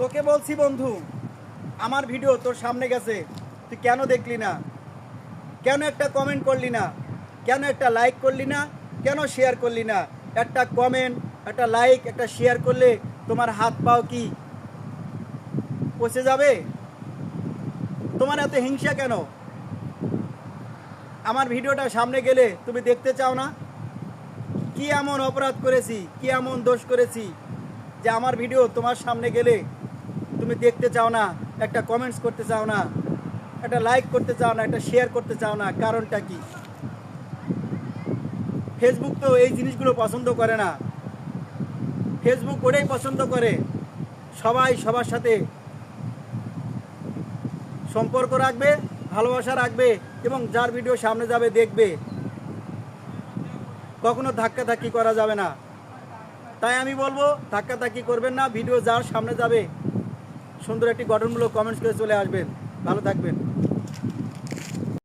তোকে বলছি বন্ধু, আমার ভিডিও তোর সামনে গেছে, তুই কেন দেখলি না? কেন একটা কমেন্ট করলি না? কেন একটা লাইক করলি না? কেন শেয়ার করলি না? একটা কমেন্ট, একটা লাইক, একটা শেয়ার করলে তোমার হাত পাও কি পচে যাবে? তোমার এত হিংসা কেন? আমার ভিডিওটা সামনে গেলে তুমি দেখতে চাও না? কি এমন অপরাধ করেছি, কি এমন দোষ করেছি যে আমার ভিডিও তোমার সামনে গেলে তুমি দেখতে চাও না, একটা কমেন্টস করতে চাও না, একটা লাইক করতে চাও না, একটা শেয়ার করতে চাও না? কারণটা কি? ফেসবুক তো এই জিনিসগুলো পছন্দ করে না। ফেসবুক ওটাই পছন্দ করে সবাই সবার সাথে সম্পর্ক রাখবে, ভালোবাসা রাখবে এবং যার ভিডিও সামনে যাবে দেখবে, কখনো ধাক্কাধাক্কি করা যাবে না। তাই আমি বলবো ধাক্কাধাক্কি করবেন না, ভিডিও যার সামনে যাবে সুন্দর একটি গঠনমূলক কমেন্টস করে চলে আসবেন। ভালো থাকবেন।